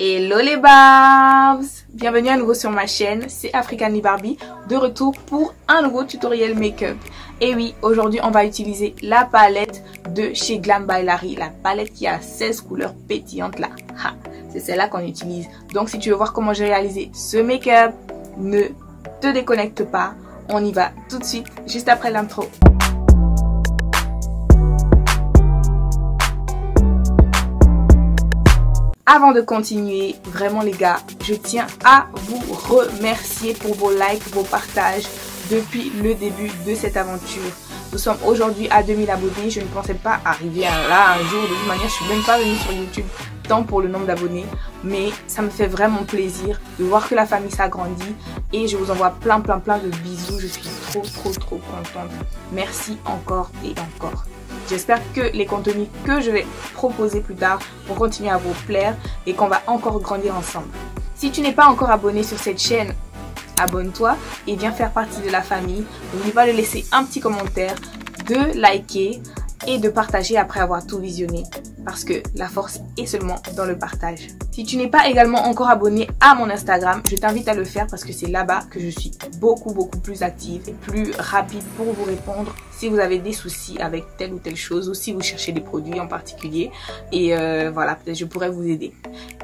Hello les Barbs! Bienvenue à nouveau sur ma chaîne, c'est African Barbie, de retour pour un nouveau tutoriel make-up. Et oui, aujourd'hui on va utiliser la palette de chez Glam by Larry, la palette qui a 16 couleurs pétillantes là. C'est celle-là qu'on utilise. Donc si tu veux voir comment j'ai réalisé ce make-up, ne te déconnecte pas, on y va tout de suite, juste après l'intro. Avant de continuer, vraiment les gars, je tiens à vous remercier pour vos likes, vos partages depuis le début de cette aventure. Nous sommes aujourd'hui à 2000 abonnés, je ne pensais pas arriver là un jour, de toute manière je suis même pas venue sur YouTube tant pour le nombre d'abonnés, mais ça me fait vraiment plaisir de voir que la famille s'agrandit et je vous envoie plein de bisous, je suis trop contente. Merci encore et encore. J'espère que les contenus que je vais proposer plus tard vont continuer à vous plaire et qu'on va encore grandir ensemble. Si tu n'es pas encore abonné sur cette chaîne, abonne-toi et viens faire partie de la famille. N'oublie pas de laisser un petit commentaire, de liker et de partager après avoir tout visionné. Parce que la force est seulement dans le partage. Si tu n'es pas également encore abonné à mon Instagram, je t'invite à le faire parce que c'est là-bas que je suis beaucoup plus active et plus rapide pour vous répondre si vous avez des soucis avec telle ou telle chose ou si vous cherchez des produits en particulier. Et voilà, peut-être je pourrais vous aider.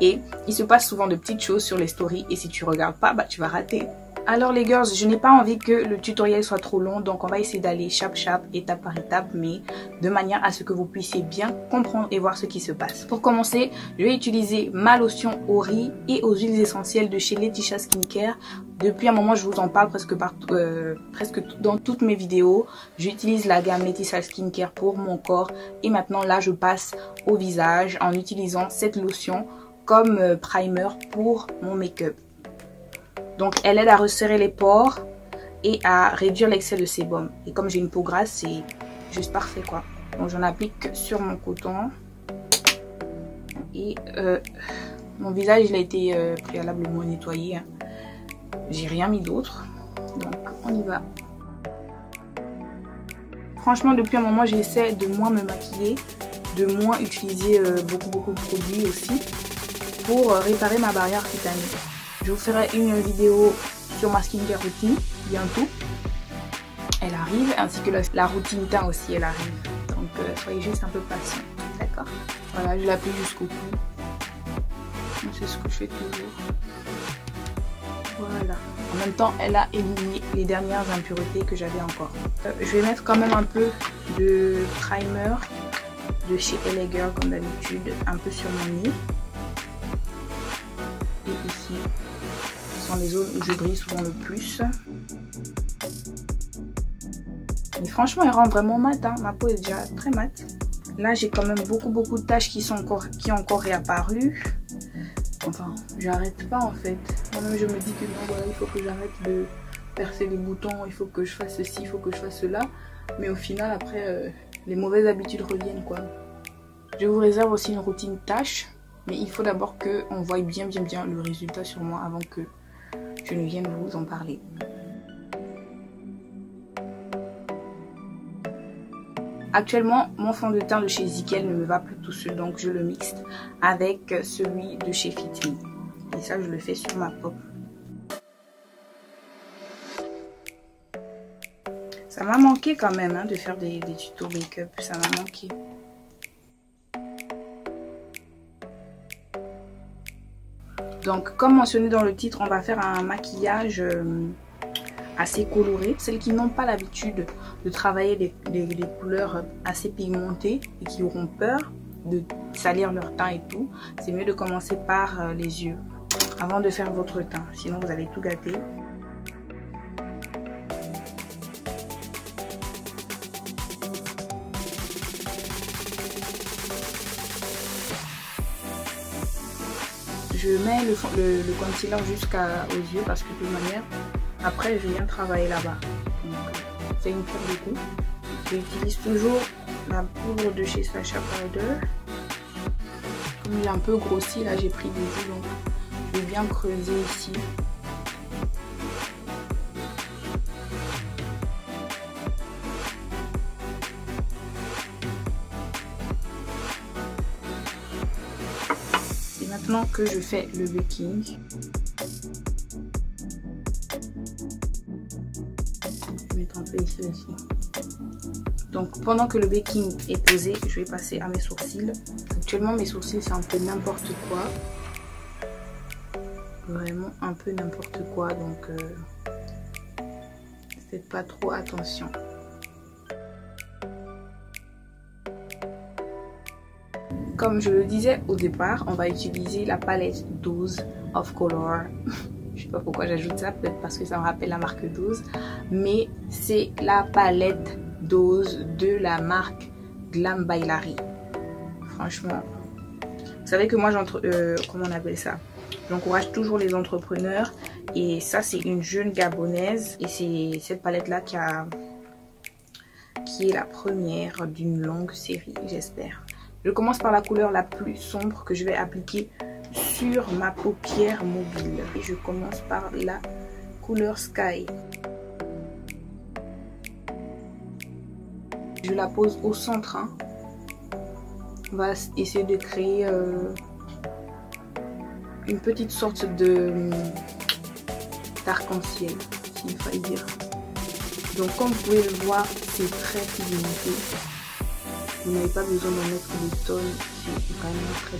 Et il se passe souvent de petites choses sur les stories et si tu regardes pas, tu vas rater. Alors les girls, je n'ai pas envie que le tutoriel soit trop long, donc on va essayer d'aller chape, étape par étape, mais de manière à ce que vous puissiez bien comprendre et voir ce qui se passe. Pour commencer, je vais utiliser ma lotion au riz et aux huiles essentielles de chez Letitia Skincare. Depuis un moment, je vous en parle presque dans toutes mes vidéos. J'utilise la gamme Letitia Skincare pour mon corps et maintenant là, je passe au visage en utilisant cette lotion comme primer pour mon make-up. Donc elle aide à resserrer les pores et à réduire l'excès de sébum. Et comme j'ai une peau grasse, c'est juste parfait quoi. Donc j'en applique sur mon coton. Et mon visage il a été préalablement nettoyé. J'ai rien mis d'autre. Donc on y va. Franchement depuis un moment j'essaie de moins me maquiller, de moins utiliser beaucoup de produits aussi pour réparer ma barrière cutanée. Je vous ferai une vidéo sur ma skincare routine bientôt. Elle arrive, ainsi que la routine teint aussi, elle arrive. Donc soyez juste un peu patient, d'accord? Voilà, je l'applique jusqu'au cou. C'est ce que je fais toujours. Voilà. En même temps, elle a éliminé les dernières impuretés que j'avais encore. Je vais mettre quand même un peu de primer de chez LA Girl comme d'habitude, un peu sur mon nez. Et ici. Dans les zones où je brille souvent le plus. Mais franchement elle rend vraiment mat, hein. Ma peau est déjà très mat. Là j'ai quand même beaucoup de taches qui ont encore réapparu. Enfin j'arrête pas en fait. Moi-même je me dis que non voilà, il faut que j'arrête de percer les boutons, il faut que je fasse ceci, il faut que je fasse cela. Mais au final après les mauvaises habitudes reviennent quoi. Je vous réserve aussi une routine tâche. Mais il faut d'abord qu'on voie bien le résultat sur moi avant que je ne vienne vous en parler. Actuellement, mon fond de teint de chez Zickel ne me va plus tout seul, donc je le mixe avec celui de chez Fit Me. Et ça, je le fais sur ma peau. Ça m'a manqué quand même hein, de faire des tutos make-up, ça m'a manqué. Donc comme mentionné dans le titre, on va faire un maquillage assez coloré. Celles qui n'ont pas l'habitude de travailler des couleurs assez pigmentées et qui auront peur de salir leur teint et tout, c'est mieux de commencer par les yeux avant de faire votre teint. Sinon vous allez tout gâter. Je mets le concealer jusqu'aux yeux parce que de toute manière, après je viens travailler là-bas. C'est une pierre de coup. J'utilise toujours la poudre de chez Sacha Powder. Comme il est un peu grossi, là j'ai pris des yeux, donc je vais bien creuser ici. maintenant que je fais le baking. Je vais mettre un peu ici aussi. Donc pendant que le baking est posé, je vais passer à mes sourcils. Actuellement mes sourcils c'est un peu n'importe quoi. Vraiment un peu n'importe quoi, donc faites pas trop attention. Comme je le disais au départ, on va utiliser la palette 12 of Color. Je sais pas pourquoi j'ajoute ça, peut-être parce que ça me rappelle la marque 12. Mais c'est la palette 12 de la marque Glam by Larry. Franchement, vous savez que moi, comment on appelle ça? J'encourage toujours les entrepreneurs. Et ça, c'est une jeune gabonaise. Et c'est cette palette-là qui est la première d'une longue série, j'espère. Je commence par la couleur la plus sombre que je vais appliquer sur ma paupière mobile. Et je commence par la couleur Sky. Je la pose au centre. Hein. On va essayer de créer une petite sorte d'arc-en-ciel, s'il fallait dire. Donc comme vous pouvez le voir, c'est très pigmenté. Vous n'avez pas besoin d'en mettre des tonnes, c'est vraiment très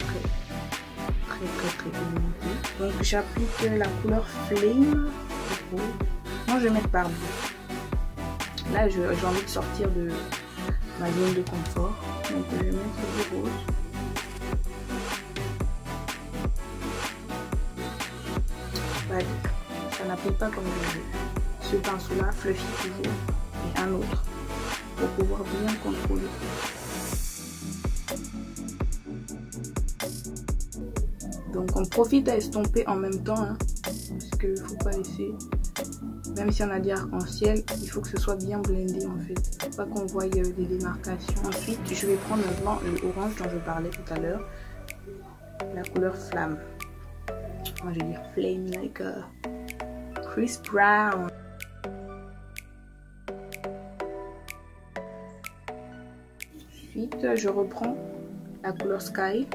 pigmenté. Donc j'applique la couleur Flame. Moi je vais mettre Barbie. Là j'ai envie de sortir de ma zone de confort. Donc je vais mettre du rose. Voilà. Ça n'applique pas comme je veux. Ce pinceau là, fluffy toujours, et un autre pour pouvoir bien contrôler. Donc on profite à estomper en même temps, hein, parce qu'il ne faut pas laisser, même si on a dit arc-en-ciel, il faut que ce soit bien blendé en fait, il ne faut pas qu'on voie des démarcations. Ensuite je vais prendre maintenant le orange dont je parlais tout à l'heure, la couleur flamme. Moi je vais dire flame like Chris Brown. Ensuite je reprends la couleur Sky.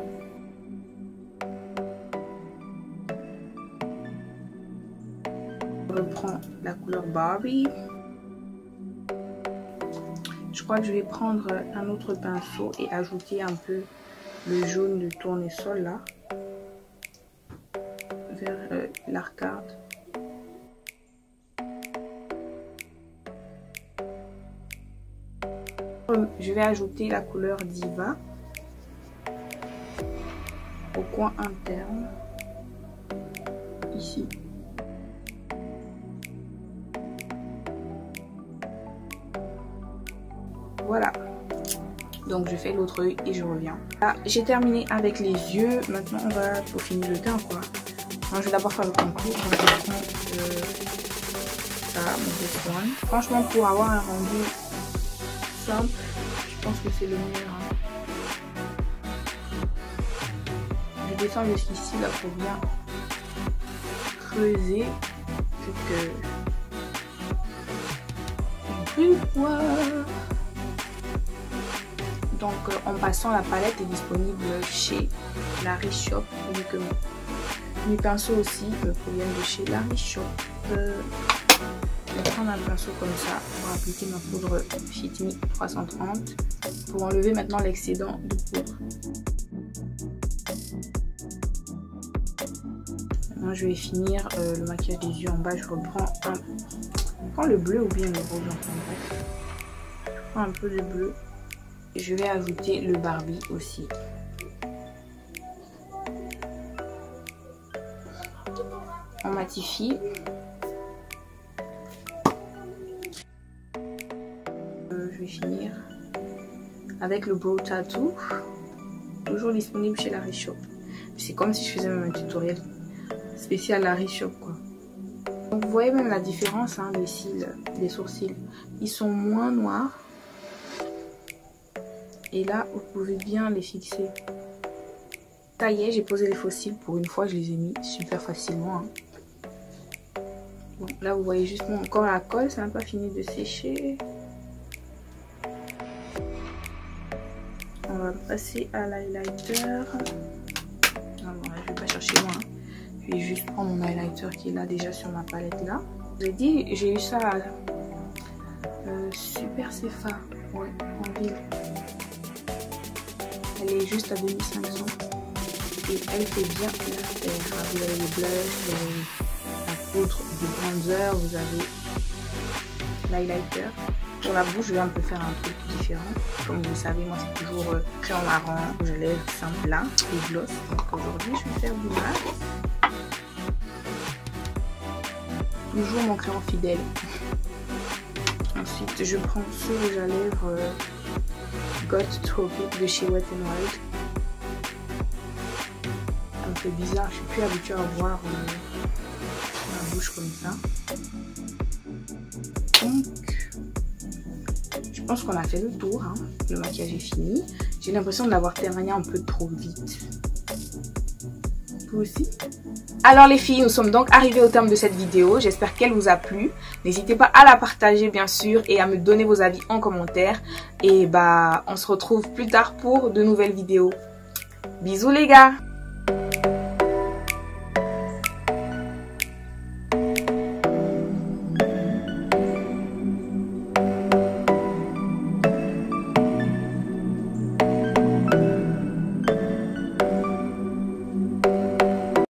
Je reprends la couleur Barbie. Je crois que je vais prendre un autre pinceau et ajouter un peu le jaune de tournesol là vers l'arcade. Je vais ajouter la couleur Diva au coin interne ici. Voilà, donc je fais l'autre œil et je reviens. Là, j'ai terminé avec les yeux. Maintenant, on va peaufiner le teint, quoi. Alors, je vais d'abord faire le contour. Donc, je prends ça, mon This One. Franchement, pour avoir un rendu simple, je pense que c'est le meilleur. Hein. Je descends jusqu'ici là pour bien creuser. Plus quoi. Donc en passant, la palette est disponible chez Larry Shop uniquement. Mes pinceaux aussi proviennent de chez Larry Shop. Je vais prendre un pinceau comme ça pour appliquer ma poudre Fit Me 330 pour enlever maintenant l'excédent de poudre. Maintenant je vais finir le maquillage des yeux en bas. Je reprends le bleu ou bien le rose en fait. Je prends un peu de bleu. Je vais ajouter le Barbie aussi. On matifie. Je vais finir avec le Brow Tattoo. Toujours disponible chez Larry Shop. C'est comme si je faisais même un tutoriel spécial Larry Shop, quoi. Donc vous voyez même la différence, hein, des cils, des sourcils. Ils sont moins noirs. Et là, vous pouvez bien les fixer. Ça y est, j'ai posé les faux cils. Pour une fois, je les ai mis super facilement. Hein. Bon, là, vous voyez juste mon corps à la colle. Ça n'a pas fini de sécher. On va passer à l'highlighter. Non, bon, je vais pas chez moi. Je vais juste prendre mon highlighter qui est là déjà sur ma palette là. J'ai dit, j'ai eu ça à Super Sefa, ouais, en ville. Elle est juste à 2500 et elle fait bien l'affaire. Vous avez le blush, vous avez la poudre du bronzer, vous avez l'highlighter. Sur la bouche, je vais un peu faire un truc différent. Comme vous le savez, moi c'est toujours crayon marron, rouge à lèvres simple là, et gloss. Donc aujourd'hui, je vais faire du mat. Toujours mon crayon fidèle. Ensuite, je prends ce rouge à lèvres Got Tropic de chez Wet n Wild. Un peu bizarre, je suis plus habituée à voir ma bouche comme ça. Donc, je pense qu'on a fait le tour, hein. Le maquillage est fini. J'ai l'impression de l'avoir terminé un peu trop vite. Vous aussi? Alors les filles, nous sommes donc arrivés au terme de cette vidéo. J'espère qu'elle vous a plu. N'hésitez pas à la partager bien sûr et à me donner vos avis en commentaire. Et bah, on se retrouve plus tard pour de nouvelles vidéos. Bisous les gars!